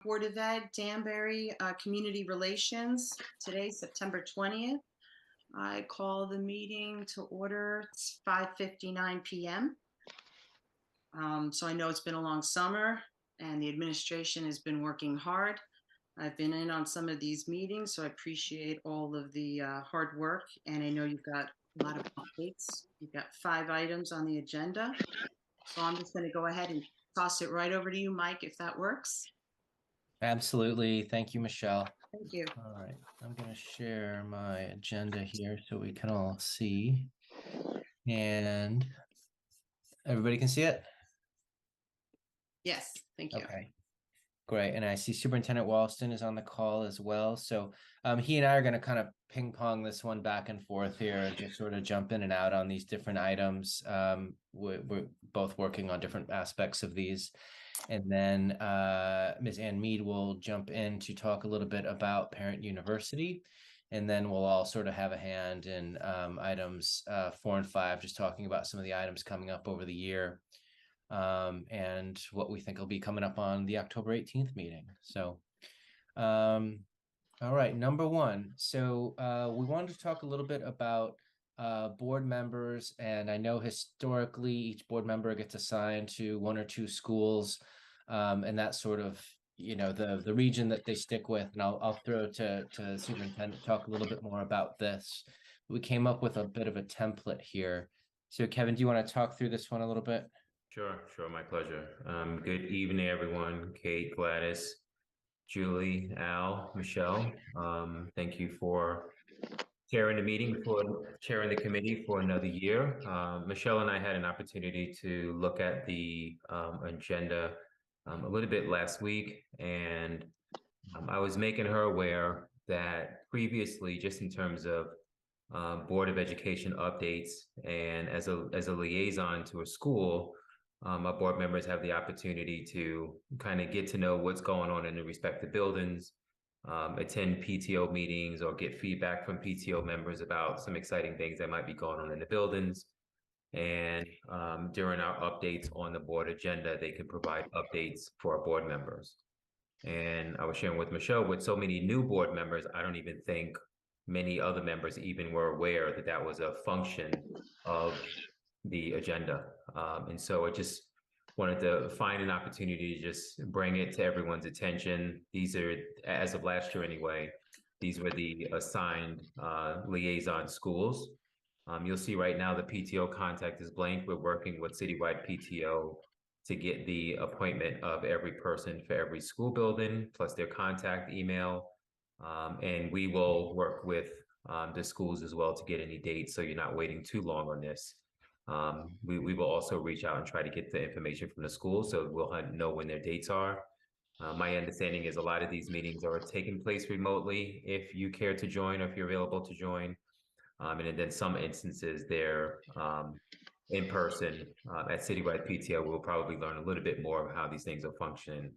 Board of Ed, Danbury, Community Relations. Today, September 20th. I call the meeting to order. It's 5:59 p.m. So I know it's been a long summer and the administration has been working hard. I've been in on some of these meetings, so I appreciate all of the hard work. And I know you've got a lot of updates. You've got 5 items on the agenda. So I'm just going to go ahead and toss it right over to you, Mike, if that works. Absolutely. Thank you, Michelle. Thank you. All right, I'm going to share my agenda here so we can all see. And everybody can see it? Yes, thank you. Okay, great. And I see Superintendent Walston is on the call as well. So he and I are going to kind of ping pong this one back and forth here, just sort of jump in and out on these different items. We're both working on different aspects of these. And then Ms. Ann Mead will jump in to talk a little bit about Parent University. And then we'll all sort of have a hand in items 4 and 5, just talking about some of the items coming up over the year and what we think will be coming up on the October 18th meeting. So, all right, number 1. So we wanted to talk a little bit about board members, and I know historically each board member gets assigned to 1 or 2 schools, and that's sort of the region that they stick with. And I'll throw to the superintendent to talk a little bit more about this. We came up with a bit of a template here. So Kevin, do you want to talk through this one a little bit? Sure, my pleasure. Good evening, everyone. Kate, Gladys, Julie, Al, Michelle. Thank you for chairing the committee for another year. Michelle and I had an opportunity to look at the agenda a little bit last week, and I was making her aware that previously, just in terms of Board of Education updates, and as a liaison to a school, our board members have the opportunity to kind of get to know what's going on in the respective buildings, attend PTO meetings, or get feedback from PTO members about some exciting things that might be going on in the buildings. And during our updates on the board agenda, they can provide updates for our board members. And I was sharing with Michelle, with so many new board members, I don't even think many other members even were aware that that was a function of the agenda. And so I just wanted to find an opportunity to just bring it to everyone's attention. These are, as of last year anyway, these were the assigned liaison schools. You'll see right now the PTO contact is blank. We're working with Citywide PTO to get the appointment of every person for every school building, plus their contact email. And we will work with the schools as well to get any dates, so you're not waiting too long on this. We will also reach out and try to get the information from the schools, so we'll know when their dates are. My understanding is a lot of these meetings are taking place remotely if you care to join or if you're available to join. And then some instances they're in person at Citywide PTO. We'll probably learn a little bit more of how these things are functioning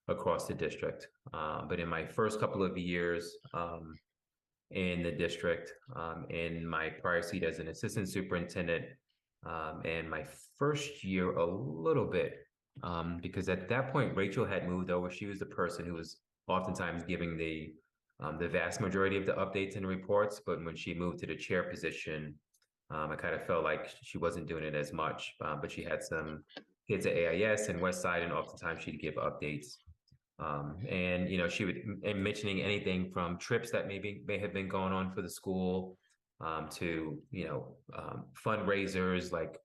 across the district. But in my first couple of years in the district, in my prior seat as an assistant superintendent, and my first year a little bit, because at that point, Rachel had moved over. She was the person who was oftentimes giving the vast majority of the updates and reports. But when she moved to the chair position, I kind of felt like she wasn't doing it as much, but she had some kids at AIS and Westside, and oftentimes she'd give updates. And she would, and mentioning anything from trips that may have been going on for the school, to fundraisers like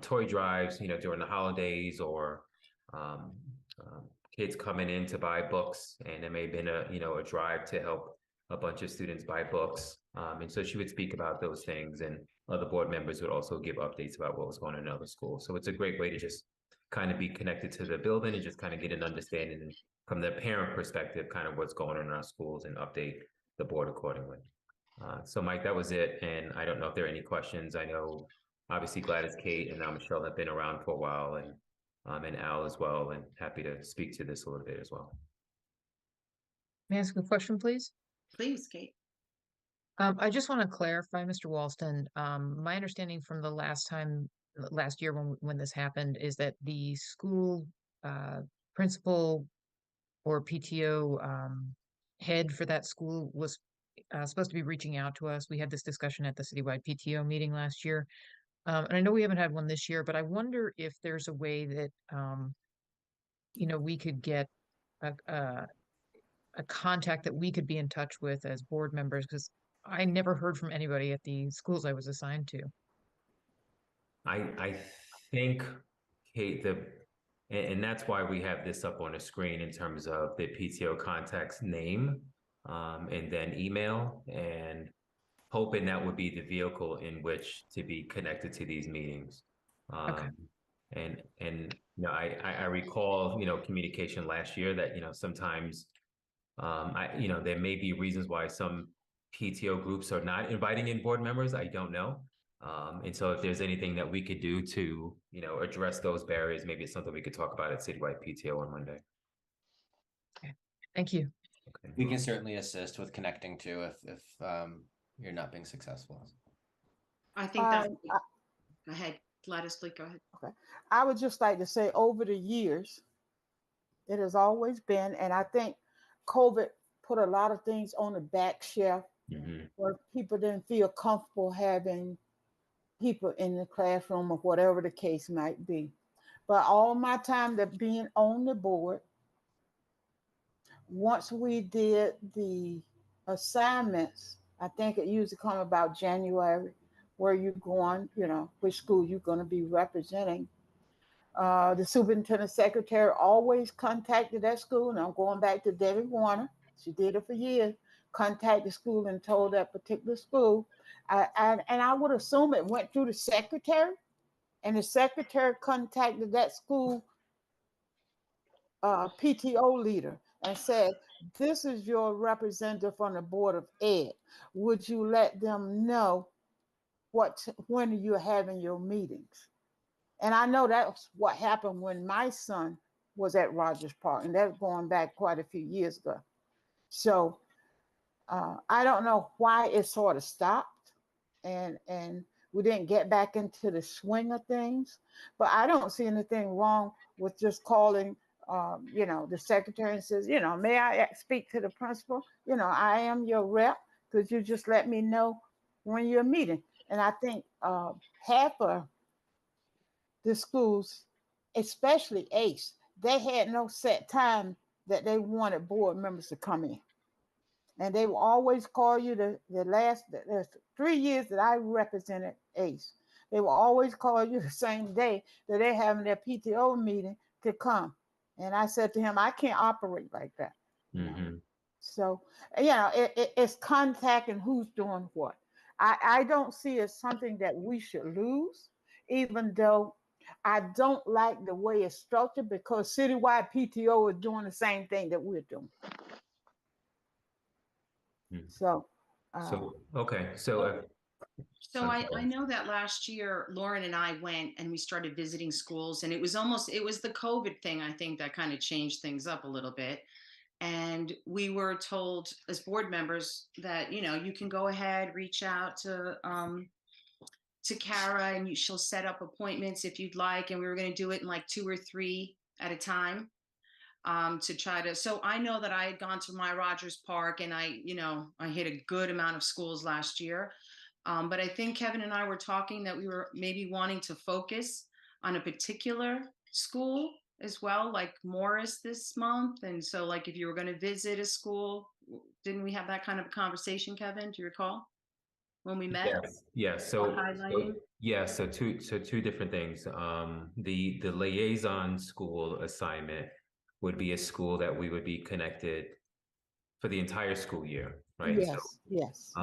toy drives, during the holidays, or kids coming in to buy books, and there may have been a drive to help a bunch of students buy books. And so she would speak about those things, and other board members would also give updates about what was going on in other schools. So it's a great way to just kind of be connected to the building and just kind of get an understanding from the parent perspective, kind of what's going on in our schools, and update the board accordingly. So Mike, that was it. And I don't know if there are any questions. I know obviously Gladys, Kate, and now Michelle have been around for a while, and Al as well, and happy to speak to this a little bit as well. May I ask a question, please? Please, Kate. I just want to clarify, Mr. Walston. My understanding from the last year when this happened is that the school principal or PTO head for that school was supposed to be reaching out to us. We had this discussion at the citywide PTO meeting last year. And I know we haven't had one this year, but I wonder if there's a way that, we could get a contact that we could be in touch with as board members, because I never heard from anybody at the schools I was assigned to. I think, Kate, and that's why we have this up on the screen in terms of the PTO contact's name, and then email, and hoping that would be the vehicle in which to be connected to these meetings. Okay. And I recall, communication last year that, sometimes there may be reasons why some PTO groups are not inviting in board members. I don't know. And so if there's anything that we could do to, address those barriers, maybe it's something we could talk about at citywide PTO on Monday. Okay. Thank you. Okay. We can certainly assist with connecting to if you're not being successful. I think that, go ahead, Gladys, please go ahead. I would just like to say over the years, it has always been, and I think COVID put a lot of things on the back shelf Mhm. where people didn't feel comfortable having people in the classroom or whatever the case might be. But all my time that being on the board, once we did the assignments, I think it usually come about January, where you're going, which school you're going to be representing. The superintendent secretary always contacted that school, and I'm going back to Debbie Warner. She did it for years. Contacted the school and told that particular school. And I would assume it went through the secretary, and the secretary contacted that school PTO leader and said, "This is your representative on the Board of Ed. Would you let them know when you're having your meetings?" And I know that's what happened when my son was at Rogers Park, and that's going back quite a few years ago. So I don't know why it sort of stopped, and we didn't get back into the swing of things. But I don't see anything wrong with just calling, the secretary and says, "May I speak to the principal? I am your rep. Could you just let me know when you're meeting?" And I think half of the schools, especially ACE, they had no set time that they wanted board members to come in. And they will always call you the 3 years that I represented ACE. They will always call you the same day that they're having their PTO meeting to come. And I said to him, I can't operate like that. Mhm. So, it's contacting who's doing what. I don't see it as something that we should lose, even though I don't like the way it's structured, because citywide PTO is doing the same thing that we're doing. So, Okay, so So I know that last year, Lauren and I went and we started visiting schools, and it was the COVID thing, I think, that kind of changed things up a little bit. And we were told as board members that, you can go ahead, reach out to Kara, and she'll set up appointments if you'd like. And we were going to do it in like 2 or 3 at a time, to try to. So I know that I had gone to my Rogers Park, and I hit a good amount of schools last year. But I think Kevin and I were talking that we were maybe wanting to focus on a particular school as well, like Morris this month. And so, like, if you were going to visit a school, didn't we have that kind of a conversation, Kevin? Do you recall when we met? yes. Highlighting? So two different things. The liaison school assignment would be a school that we would be connected for the entire school year, right? yes.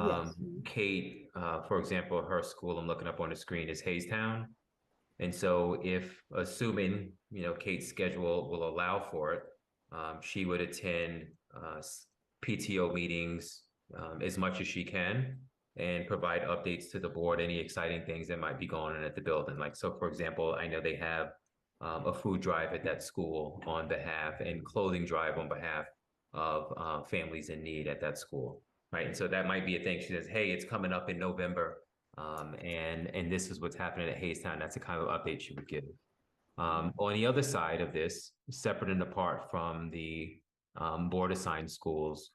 Kate, for example, her school I'm looking up on the screen is Haystown. And so if, assuming, Kate's schedule will allow for it, she would attend PTO meetings as much as she can and provide updates to the board, any exciting things that might be going on at the building. Like, so for example, I know they have a food drive at that school on behalf, and clothing drive on behalf of families in need at that school, right? And so that might be a thing. She says, "Hey, it's coming up in November, and this is what's happening at Haystown." That's the kind of update she would give. On the other side of this, separate and apart from the board assigned schools,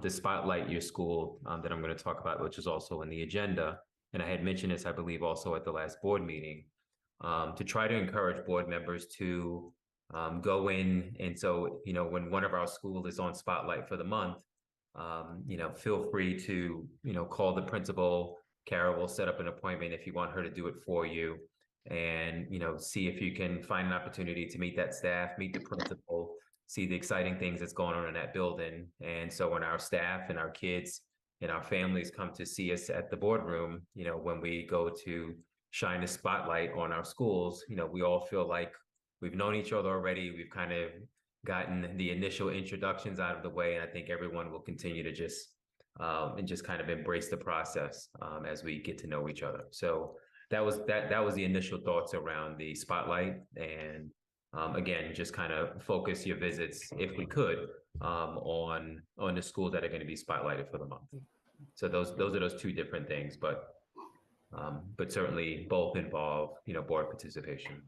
to spotlight your school that I'm going to talk about, which is also in the agenda. And I had mentioned this, I believe, also at the last board meeting, to try to encourage board members to go in. And so, when one of our schools is on spotlight for the month, feel free to, call the principal. Kara will set up an appointment if you want her to do it for you, and, see if you can find an opportunity to meet that staff, meet the principal, see the exciting things that's going on in that building. And so when our staff and our kids and our families come to see us at the boardroom, when we go to shine a spotlight on our schools, we all feel like we've known each other already. We've kind of gotten the initial introductions out of the way, and I think everyone will continue to just kind of embrace the process as we get to know each other. So that was the initial thoughts around the spotlight. And again, just kind of focus your visits, if we could, on the schools that are going to be spotlighted for the month. So those are those two different things, but certainly both involve, board participation.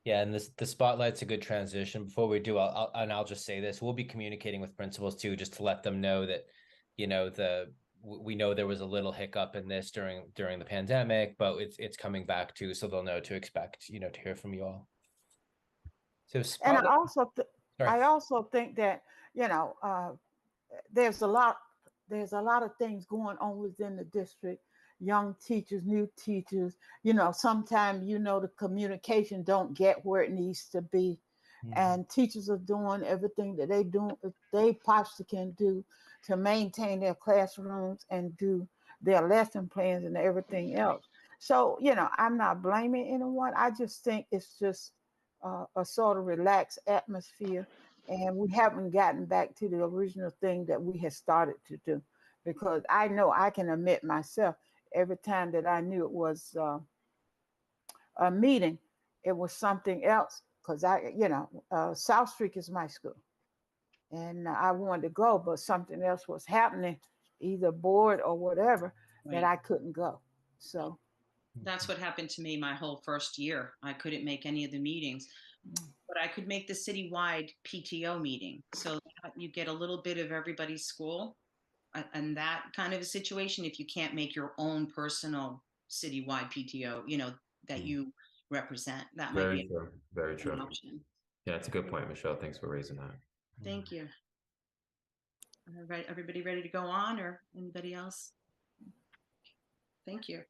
Yeah, and the spotlight's a good transition. Before we do, I'll just say this: we'll be communicating with principals too, just to let them know that, we know there was a little hiccup in this during the pandemic, but it's coming back too, so they'll know to expect, to hear from you all. So And spotlight. I also think that, there's a lot of things going on within the district. Young teachers, new teachers, sometimes, the communication don't get where it needs to be. And teachers are doing everything that they possibly can do to maintain their classrooms and do their lesson plans and everything else. So, I'm not blaming anyone. I just think it's just a sort of relaxed atmosphere. And we haven't gotten back to the original thing that we had started to do. Because I know I can admit myself, every time that I knew it was a meeting, it was something else. Because South Street is my school. And I wanted to go, but something else was happening, either board or whatever, that I couldn't go. So That's what happened to me my whole first year. I couldn't make any of the meetings, but I could make the citywide PTO meeting. So that you get a little bit of everybody's school. And that kind of a situation, if you can't make your own personal citywide PTO, that you represent, that might be Very true. an option. Yeah, it's a good point, Michelle. Thanks for raising that. Thank you. All right, everybody ready to go on, or anybody else? Thank you.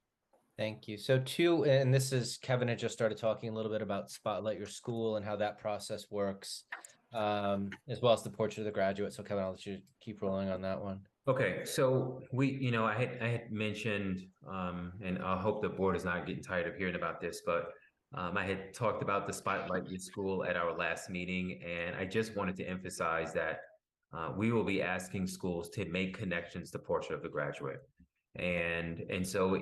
Thank you. So and this is, Kevin had just started talking a little bit about Spotlight Your School and how that process works, as well as the Portrait of the Graduate. So Kevin, I'll let you keep rolling on that one. Okay, so I had mentioned, and I hope the board is not getting tired of hearing about this, but I had talked about the Spotlight Your School at our last meeting, and I just wanted to emphasize that we will be asking schools to make connections to Portrait of the Graduate. And so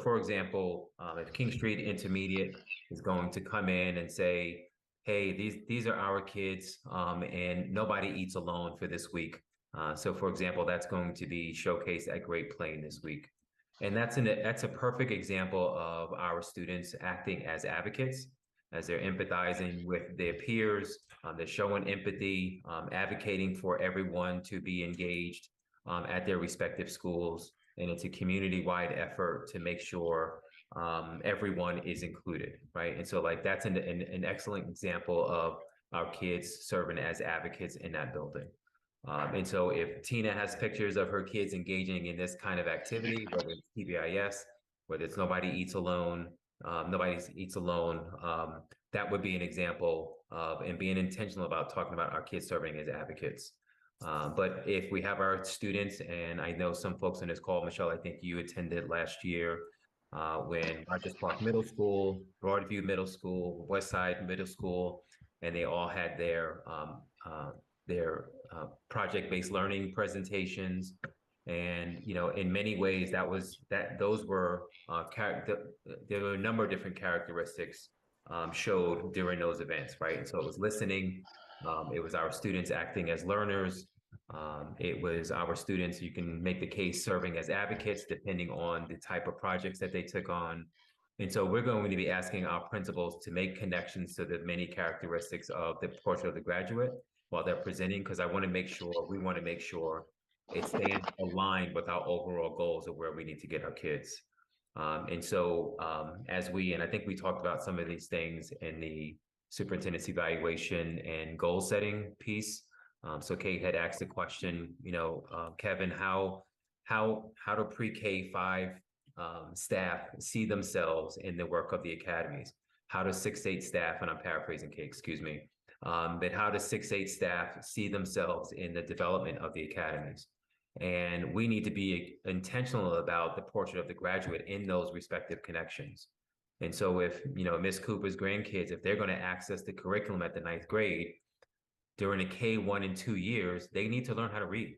for example, if King Street Intermediate is going to come in and say, hey, these are our kids, and nobody eats alone for this week. So for example, that's going to be showcased at Great Plain this week. And that's a perfect example of our students acting as advocates, as they're empathizing with their peers, they're showing empathy, advocating for everyone to be engaged at their respective schools. And it's a community-wide effort to make sure everyone is included, right? And so that's an excellent example of our kids serving as advocates in that building. And so if Tina has pictures of her kids engaging in this kind of activity, whether it's PBIS, whether it's Nobody Eats Alone, that would be an example of, and being intentional about talking about our kids serving as advocates. But if we have our students, and I know some folks in this call, Michelle, I think you attended last year when Rogers Park Middle School, Broadview Middle School, Westside Middle School, and they all had their project-based learning presentations. And in many ways, there were a number of different characteristics showed during those events, right? And so it was listening, it was our students acting as learners, it was our students, you can make the case, serving as advocates depending on the type of projects that they took on. And so we're going to be asking our principals to make connections to the many characteristics of the Portrait of the Graduate, while they're presenting, because we want to make sure it stays aligned with our overall goals of where we need to get our kids. And so and I think we talked about some of these things in the superintendent's evaluation and goal setting piece. So Kate had asked the question, Kevin, how do pre-K 5 staff see themselves in the work of the academies? How does 6-8 staff, and I'm paraphrasing Kate, excuse me, but how does 6-8 staff see themselves in the development of the academies? And we need to be intentional about the portrait of the graduate in those respective connections. And so if, Ms. Cooper's grandkids, if they're going to access the curriculum at the 9th grade, during the K1 and 2 years, they need to learn how to read,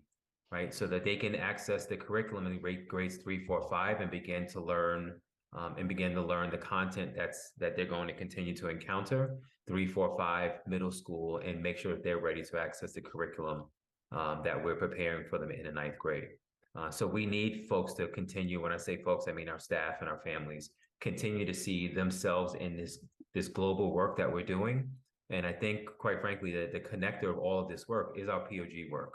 right? So that they can access the curriculum in grades 3, 4, 5 and begin to learn the content that they're going to continue to encounter 3, 4, 5 middle school, and make sure that they're ready to access the curriculum that we're preparing for them in the 9th grade. So we need folks to continue. When I say folks, I mean our staff and our families continue to see themselves in this global work that we're doing. And I think, quite frankly, the connector of all of this work is our POG work.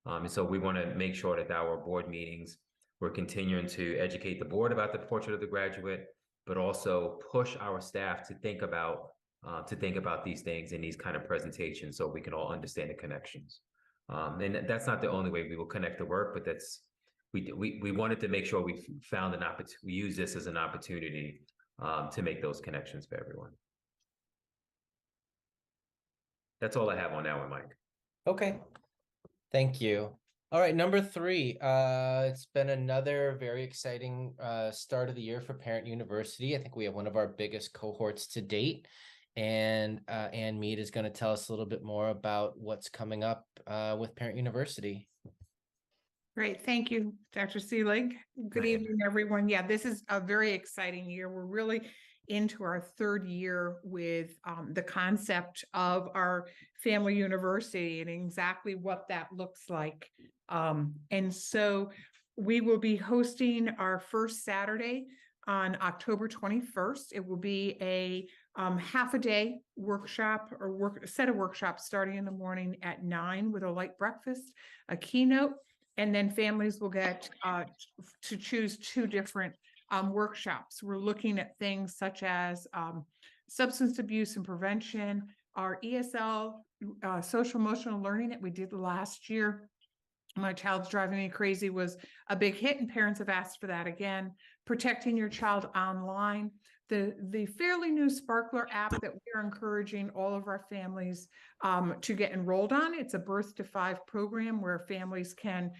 And so we want to make sure that our board meetings, we're continuing to educate the board about the portrait of the graduate, but also push our staff to think about these things in these kind of presentations so we can all understand the connections. And that's not the only way we will connect the work, but we wanted to make sure we found an opportunity. We use this as an opportunity to make those connections for everyone. That's all I have on that one, Mike. Okay. Thank you. All right, number 3. It's been another very exciting start of the year for Parent University. I think we have one of our biggest cohorts to date. And Ann Mead is going to tell us a little bit more about what's coming up with Parent University. Great. Thank you, Dr. Seelig. Good evening, everyone. Yeah, this is a very exciting year. We're really into our 3rd year with the concept of our family university and exactly what that looks like. And so we will be hosting our first Saturday on October 21st. It will be a half a day workshop or set of workshops starting in the morning at 9 with a light breakfast, a keynote, and then families will get to choose 2 different workshops. We're looking at things such as substance abuse and prevention, our ESL, social emotional learning that we did last year. My Child's Driving Me Crazy was a big hit, and parents have asked for that again. Protecting your child online. The fairly new Sparkler app that we are encouraging all of our families to get enrolled on. It's a birth to 5 program where families can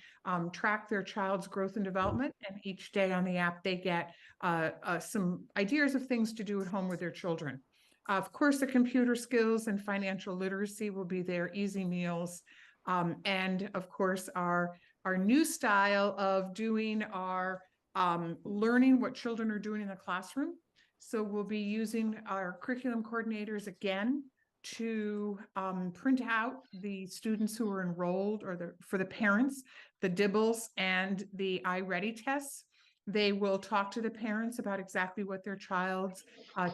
track their child's growth and development. And each day on the app, they get some ideas of things to do at home with their children. Of course, the computer skills and financial literacy will be there, easy meals. And of course, our new style of doing our learning what children are doing in the classroom. So we'll be using our curriculum coordinators again to print out the students who are enrolled, or for the parents, the DIBELS and the iReady tests. They will talk to the parents about exactly what their child's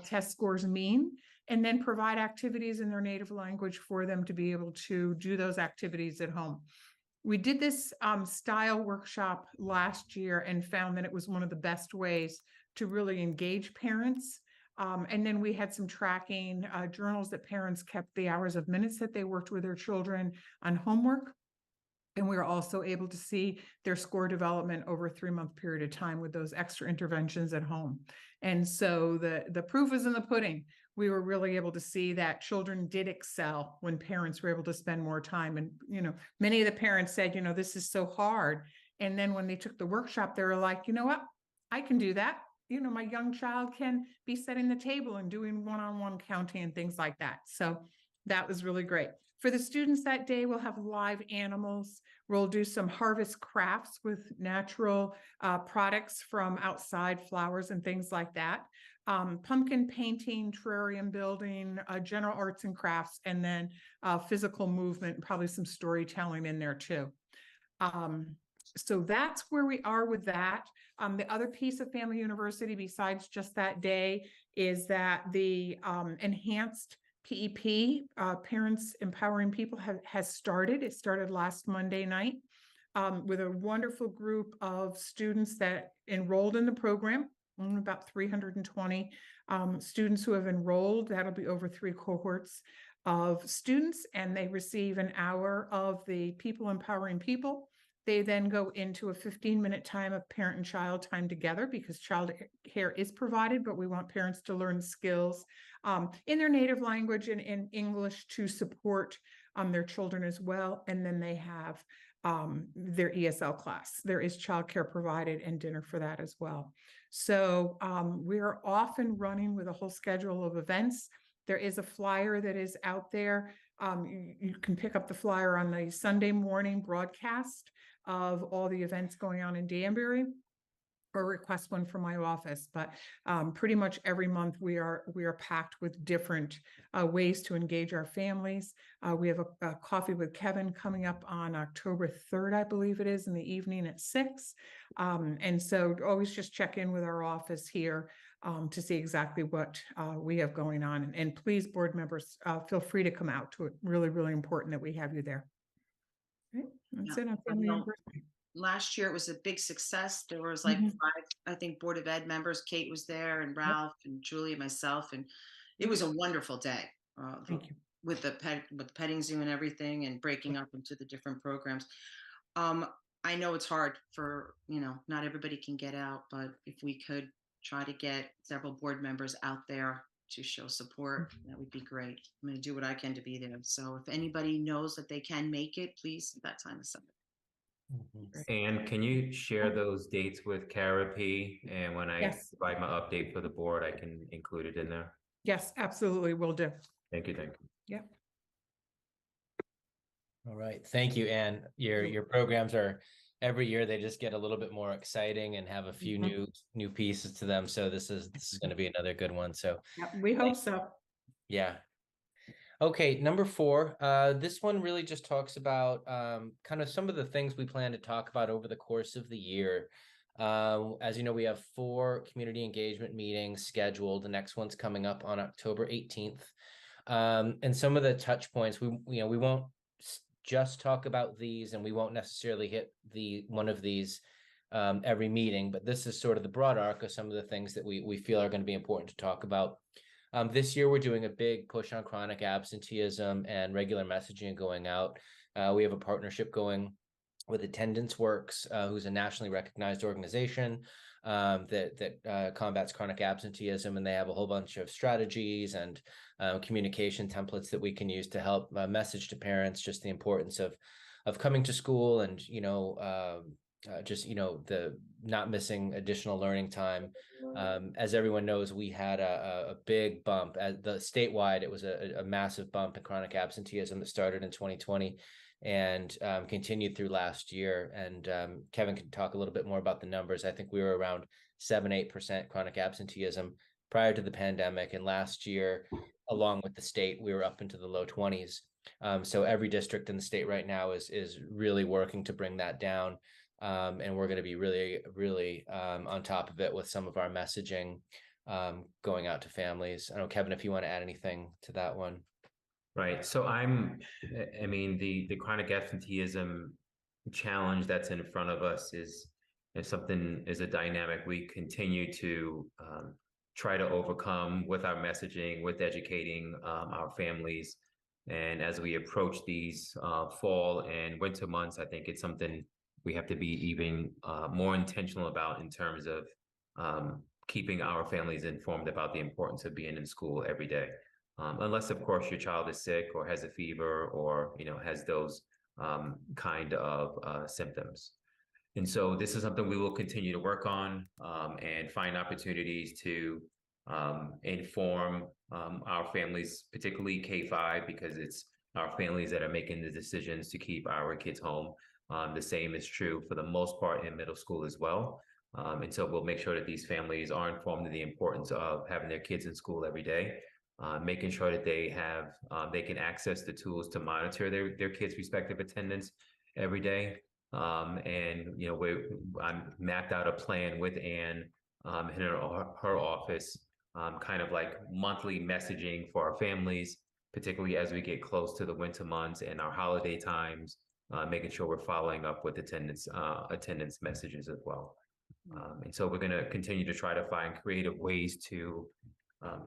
test scores mean, and then provide activities in their native language for them to be able to do those activities at home. We did this style workshop last year and found that it was one of the best ways to really engage parents. And then we had some tracking journals that parents kept the hours of minutes that they worked with their children on homework. And we were also able to see their score development over a 3-month period of time with those extra interventions at home. And so the proof is in the pudding. We were really able to see that children did excel when parents were able to spend more time. And, many of the parents said, this is so hard. And then when they took the workshop, they were like, you know what, I can do that. My young child can be setting the table and doing one-on-one counting and things like that. So that was really great. For the students that day, we'll have live animals. We'll do some harvest crafts with natural products from outside, flowers and things like that. Pumpkin painting, terrarium building, general arts and crafts, and then physical movement, probably some storytelling in there too. So that's where we are with that. The other piece of Family University, besides just that day, is that the enhanced PEP, Parents Empowering People, has started. It started last Monday night with a wonderful group of students that enrolled in the program. About 320 students who have enrolled. That'll be over 3 cohorts of students, and they receive an hour of the People Empowering People. They then go into a 15-minute time of parent and child time together, because child care is provided, but we want parents to learn skills in their native language and in English to support their children as well. And then they have their ESL class. There is childcare provided and dinner for that as well. So we're off and running with a whole schedule of events. There is a flyer that is out there. You can pick up the flyer on the Sunday morning broadcast of all the events going on in Danbury, or request one from my office. But pretty much every month we are packed with different ways to engage our families. We have a coffee with Kevin coming up on October 3rd, I believe it is, in the evening at 6. And so always just check in with our office here to see exactly what we have going on. And please, board members, feel free to come out to it. Really, really important that we have you there. Okay, that's Yeah, it on I family know. anniversary. Last year it was a big success. There was like Mhm. 5, I think, Board of Ed members. Kate was there, and Ralph and Julie and myself, and it Yep. was a wonderful day. Thank you. With the petting zoo and everything, and breaking up into the different programs. Um, I know it's hard for, not everybody can get out, but if we could try to get several board members out there to show support, that would be great. I'm going to do what I can to be there. So if anybody knows that they can make it, please, that time is up. And can you share those dates with Kara P? And when I Yes. provide my update for the board, I can include it in there. Yes, absolutely, will do. Thank you, thank you. Yep. All right, thank you, Anne. Your programs are every year they just get a little bit more exciting and have a few new pieces to them. So this is going to be another good one. So Yep, we hope so. yeah. Okay, number 4. This one really just talks about kind of some of the things we plan to talk about over the course of the year. As you know, we have 4 community engagement meetings scheduled. The next one's coming up on October 18th. And some of the touch points, we won't just talk about these, and we won't necessarily hit one of these every meeting, but this is sort of the broad arc of some of the things that we feel are going to be important to talk about. This year, we're doing a big push on chronic absenteeism and regular messaging going out. We have a partnership going with Attendance Works, who's a nationally recognized organization that combats chronic absenteeism, and they have a whole bunch of strategies and communication templates that we can use to help message to parents just the importance of coming to school, and the not missing additional learning time. As everyone knows, we had a big bump at the statewide. It was a massive bump in chronic absenteeism that started in 2020 and continued through last year. And Kevin can talk a little bit more about the numbers. I think we were around 7-8% chronic absenteeism prior to the pandemic. And last year, along with the state, we were up into the low 20s. So every district in the state right now is really working to bring that down. And we're going to be really, really on top of it with some of our messaging going out to families. I don't know, Kevin, if you want to add anything to that one. Right. So the chronic absenteeism challenge that's in front of us is a dynamic we continue to try to overcome with our messaging, with educating our families. And as we approach these fall and winter months, I think it's something we have to be even more intentional about in terms of keeping our families informed about the importance of being in school every day. Unless, of course, your child is sick or has a fever or, has those kind of symptoms. And so this is something we will continue to work on and find opportunities to inform our families, particularly K-5, because it's our families that are making the decisions to keep our kids home. The same is true for the most part in middle school as well. And so we'll make sure that these families are informed of the importance of having their kids in school every day, making sure that they can access the tools to monitor their kids' respective attendance every day. I mapped out a plan with Anne in her office, kind of like monthly messaging for our families, particularly as we get close to the winter months and our holiday times, making sure we're following up with attendance messages as well. And so we're going to continue to try to find creative ways to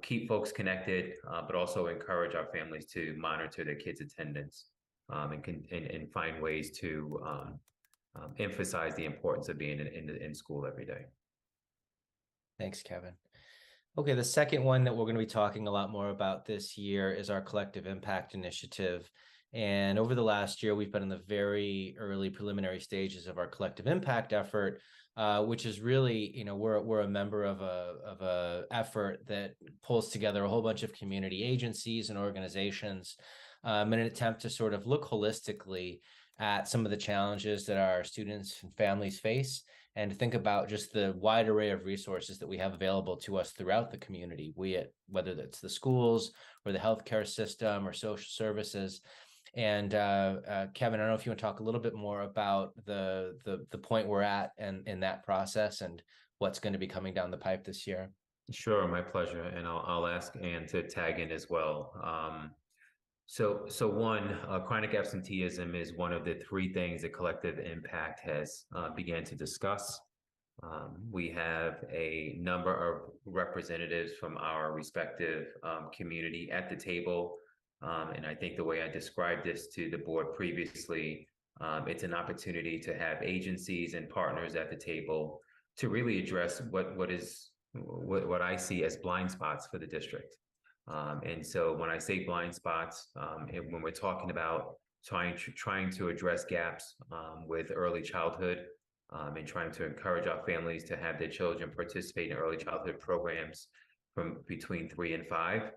keep folks connected, but also encourage our families to monitor their kids' attendance and find ways to emphasize the importance of being in school every day. Thanks, Kevin. Okay, the second one that we're going to be talking a lot more about this year is our Collective Impact Initiative. And over the last year, we've been in the very early preliminary stages of our Collective Impact effort, which is really, we're a member of a effort that pulls together a whole bunch of community agencies and organizations in an attempt to sort of look holistically at some of the challenges that our students and families face, and to think about just the wide array of resources that we have available to us throughout the community, whether that's the schools or the healthcare system or social services. And Kevin, I don't know if you want to talk a little bit more about the point we're at and in that process and what's going to be coming down the pipe this year. Sure, my pleasure. And I'll ask Ann to tag in as well. So one, chronic absenteeism is one of the three things that Collective Impact has began to discuss. We have a number of representatives from our respective community at the table. And I think the way I described this to the board previously, it's an opportunity to have agencies and partners at the table to really address what I see as blind spots for the district. And so when I say blind spots, when we're talking about trying to address gaps with early childhood and trying to encourage our families to have their children participate in early childhood programs from between 3 and 5.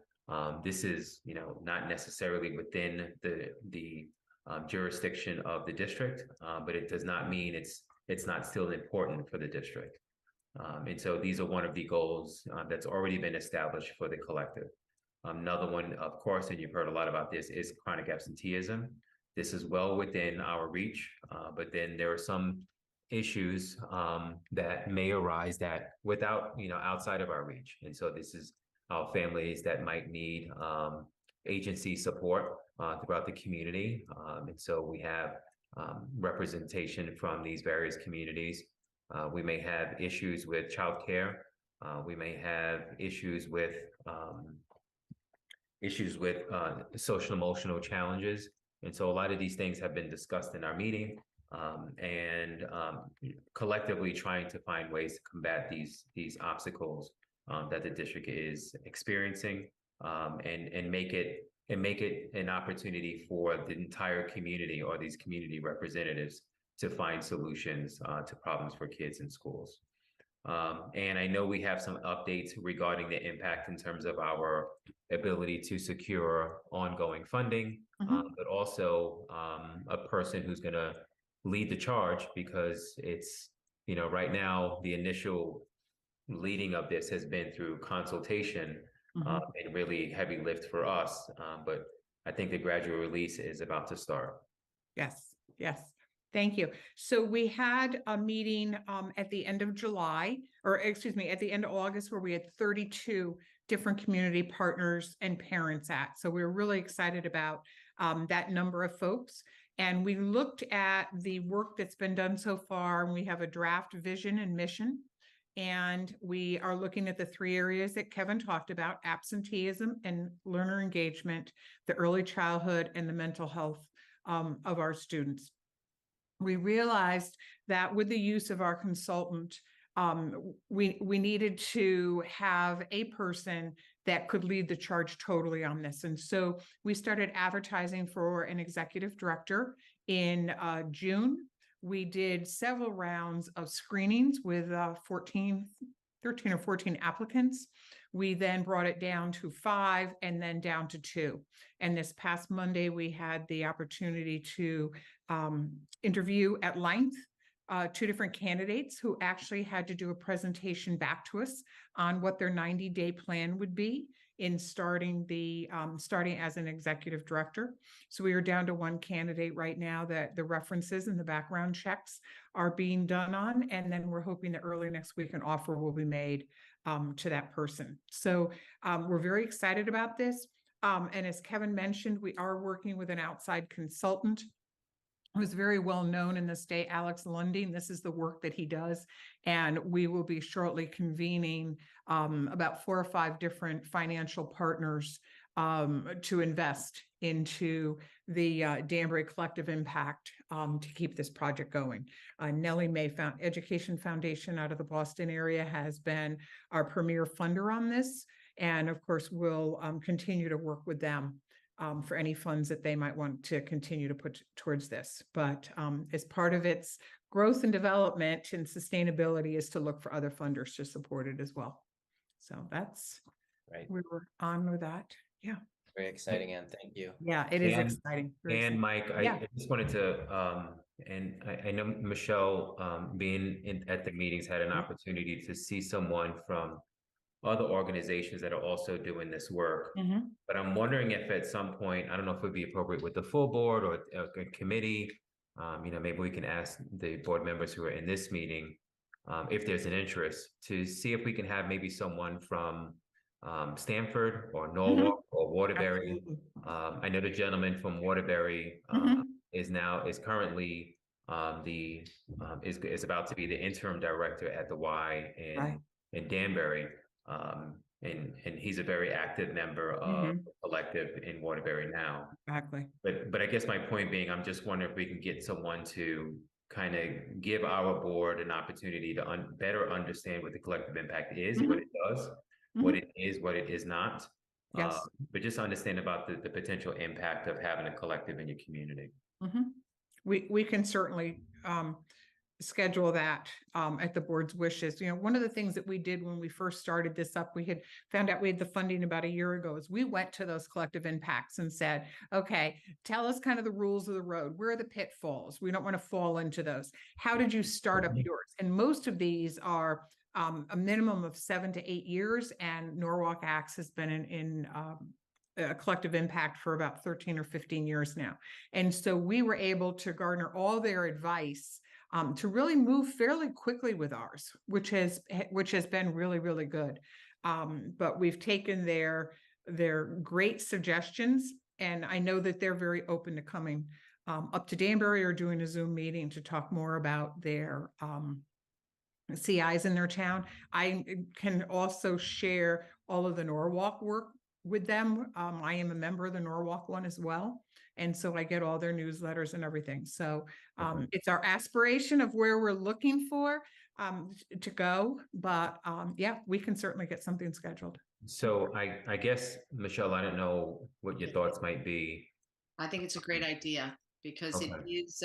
This is, not necessarily within the jurisdiction of the district, but it does not mean it's not still important for the district. And so these are one of the goals that's already been established for the collective. Another one, of course, and you've heard a lot about this, is chronic absenteeism. This is well within our reach, but then there are some issues that may arise that outside of our reach. And so this is our families that might need agency support throughout the community. And so we have representation from these various communities. We may have issues with childcare. We may have issues with social emotional challenges. And so a lot of these things have been discussed in our meeting and collectively trying to find ways to combat these obstacles that the district is experiencing and make it an opportunity for the entire community or these community representatives to find solutions to problems for kids in schools. And I know we have some updates regarding the impact in terms of our ability to secure ongoing funding, but also a person who's going to lead the charge, because it's, right now the initial leading of this has been through consultation and really heavy lift for us. But I think the gradual release is about to start. Yes. Thank you. So we had a meeting at the end of July, at the end of August, where we had 32 different community partners and parents at. So we were really excited about that number of folks. And we looked at the work that's been done so far, and we have a draft vision and mission. And we are looking at the 3 areas that Kevin talked about: absenteeism and learner engagement, the early childhood, and the mental health of our students. We realized that with the use of our consultant, we needed to have a person that could lead the charge totally on this. And so we started advertising for an executive director in June. We did several rounds of screenings with 13 or 14 applicants. We then brought it down to 5 and then down to 2. And this past Monday, we had the opportunity to interview at length 2 different candidates who actually had to do a presentation back to us on what their 90-day plan would be in starting as an executive director. So we are down to 1 candidate right now that the references and the background checks are being done on. And then we're hoping that early next week an offer will be made to that person. So we're very excited about this. And as Kevin mentioned, we are working with an outside consultant who's very well known in the state, Alex Lunding. This is the work that he does. And we will be shortly convening about 4 or 5 different financial partners to invest into the Danbury Collective Impact to keep this project going. Nellie Mae Education Foundation out of the Boston area has been our premier funder on this. And of course, we'll continue to work with them for any funds that they might want to continue to put towards this. But as part of its growth and development and sustainability is to look for other funders to support it as well. So that's, Right. we were on with that. Yeah. Very exciting, Anne. Thank you. Yeah, it is And- exciting. Very And exciting. Mike, Yeah. I just wanted to, and I know Michelle, being at the meetings, had an opportunity to see someone from other organizations that are also doing this work. Mhm. But I'm wondering if at some point, I don't know if it would be appropriate with the full board or a committee, maybe we can ask the board members who are in this meeting, if there's an interest, to see if we can have maybe someone from Stanford or Norwalk or Waterbury. Absolutely. I know the gentleman from Waterbury Mhm. is currently is about to be the interim director at the Y Right. in Danbury. And he's a very active member of the collective in Waterbury now. Exactly. But I guess my point being, I'm just wondering if we can get someone to kind of give our board an opportunity to better understand what the collective impact is, what it does, what it is not. Yes. But just understand about the potential impact of having a collective in your community. We can certainly schedule that at the board's wishes. One of the things that we did when we first started this up, we had found out we had the funding about a year ago, is we went to those collective impacts and said, okay, tell us kind of the rules of the road. Where are the pitfalls? We don't want to fall into those. How did you start up yours? And most of these are a minimum of 7 to 8 years, and Norwalk Acts has been in a collective impact for about 13 or 15 years now. And so we were able to garner all their advice to really move fairly quickly with ours, which has been really, really good. But we've taken their great suggestions, and I know that they're very open to coming up to Danbury or doing a Zoom meeting to talk more about their CIs in their town. I can also share all of the Norwalk work with them. I am a member of the Norwalk one as well. And so I get all their newsletters and everything. So it's our aspiration of where we're looking for to go. But yeah, we can certainly get something scheduled. So I guess, Michelle, I don't know what your thoughts might be. I think it's a great idea because Okay. it is,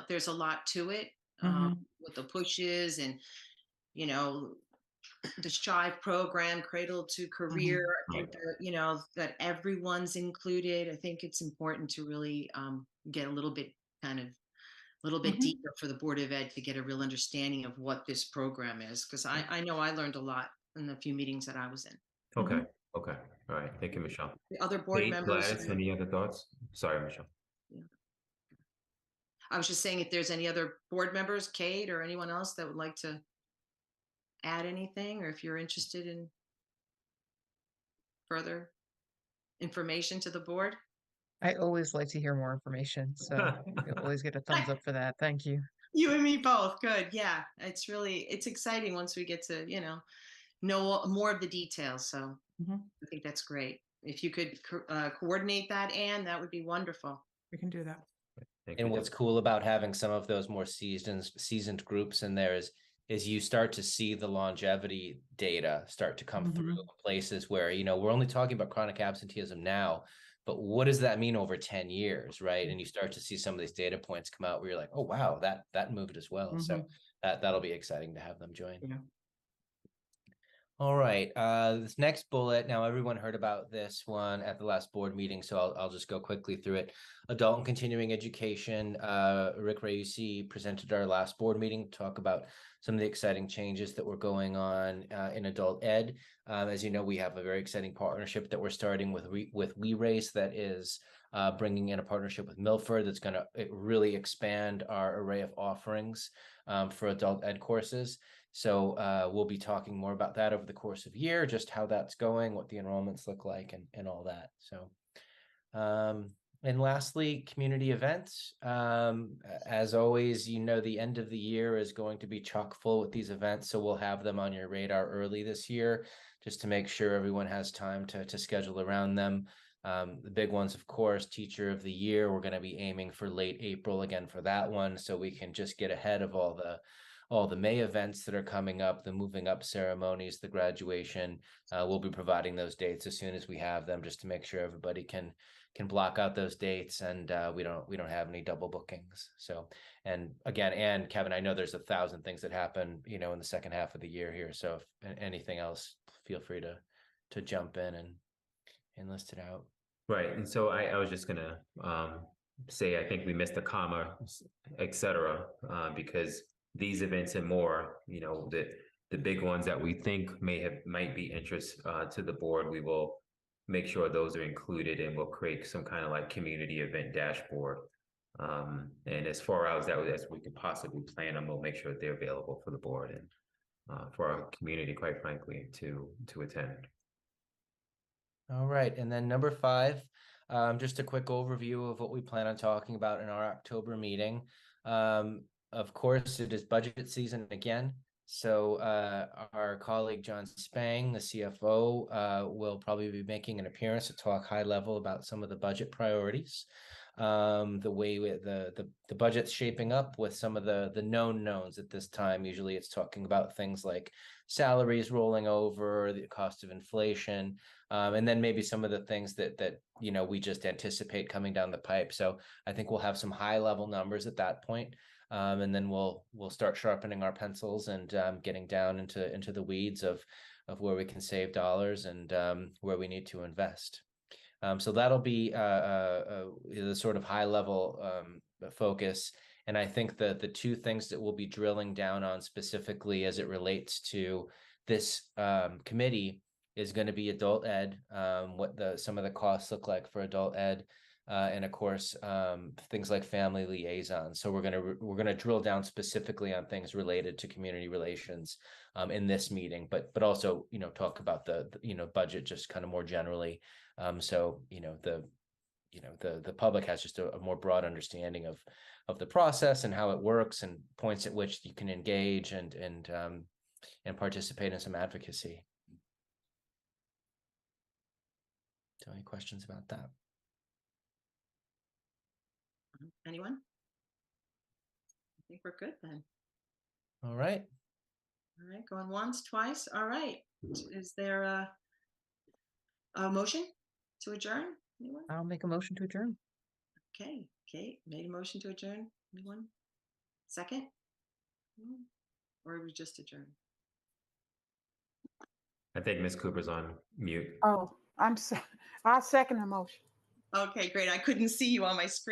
there's a lot to it with the pushes and, the Strive program, Cradle to Career. I think that, that everyone's included. I think it's important to really get a little bit deeper for the Board of Ed to get a real understanding of what this program is. Because I know I learned a lot in the few meetings that I was in. Okay. Okay. All right. Thank you, Michelle. The other board Kate, members. Gladys, any other thoughts? Sorry, Michelle. I was just saying if there's any other board members, Kate or anyone else that would like to add anything, or if you're interested in further information to the board. I always like to hear more information, so you always get a thumbs up for that. Thank you. You and me both. Good. Yeah. It's exciting once we get to, know more of the details. So I think that's great. If you could coordinate that, Anne, that would be wonderful. We can do that. Thank And you. what's cool about having some of those more seasoned groups in there is you start to see the longevity data start to come through places where, we're only talking about chronic absenteeism now, but what does that mean over 10 years, right? And you start to see some of these data points come out where you're like, oh, wow, that moved as well. So that'll be exciting to have them join. Yeah. All right, this next bullet, now everyone heard about this one at the last board meeting, so I'll just go quickly through it. Adult and continuing education, Rick Reusi presented our last board meeting to talk about some of the exciting changes that were going on in adult ed. As you know, we have a very exciting partnership that we're starting with WeRace that is bringing in a partnership with Milford that's going to really expand our array of offerings for adult ed courses. So we'll be talking more about that over the course of the year, just how that's going, what the enrollments look like, and all that. So, and lastly, community events. As always, the end of the year is going to be chock full with these events, so we'll have them on your radar early this year, just to make sure everyone has time to schedule around them. The big ones, of course, Teacher of the Year. We're going to be aiming for late April again for that one, so we can just get ahead of all the May events that are coming up, the moving up ceremonies, the graduation. We'll be providing those dates as soon as we have them, just to make sure everybody can block out those dates, and we don't have any double bookings. So, and again, and Kevin, I know there's 1,000 things that happen, in the second half of the year here. So if anything else, feel free to jump in and list it out. Right. And so I was just gonna say, I think we missed the comma, et cetera, because these events and more, the big ones that we think might be interest to the board, we will make sure those are included, and we'll create some kind of like community event dashboard. And as far as as we could possibly plan them, we'll make sure that they're available for the board and for our community, quite frankly, to attend. All right, and then number 5, just a quick overview of what we plan on talking about in our October meeting. Of course, it is budget season again. So our colleague John Spang, the CFO, will probably be making an appearance to talk high level about some of the budget priorities, the way the budget's shaping up with some of the known knowns at this time. Usually it's talking about things like salaries rolling over, the cost of inflation, and then maybe some of the things that we just anticipate coming down the pipe. So I think we'll have some high level numbers at that point. And then we'll start sharpening our pencils and getting down into the weeds of where we can save dollars and where we need to invest. So that'll be the sort of high level focus. And I think that the two things that we'll be drilling down on specifically as it relates to this committee is going to be adult ed, what some of the costs look like for adult ed. And of course, things like family liaisons. So we're gonna drill down specifically on things related to community relations in this meeting, but also talk about the budget just kind of more generally. So the public has just a more broad understanding of the process and how it works, and points at which you can engage and participate in some advocacy. So any questions about that? Anyone? I think we're good then. All right. All right, going once, twice. All right. Is there a motion to adjourn? Anyone? I'll make a motion to adjourn. Okay, Kate made a motion to adjourn. Anyone? Second? Or we just adjourn? I think Ms. Cooper's on mute. Oh, I second the motion. Okay, great. I couldn't see you on my screen.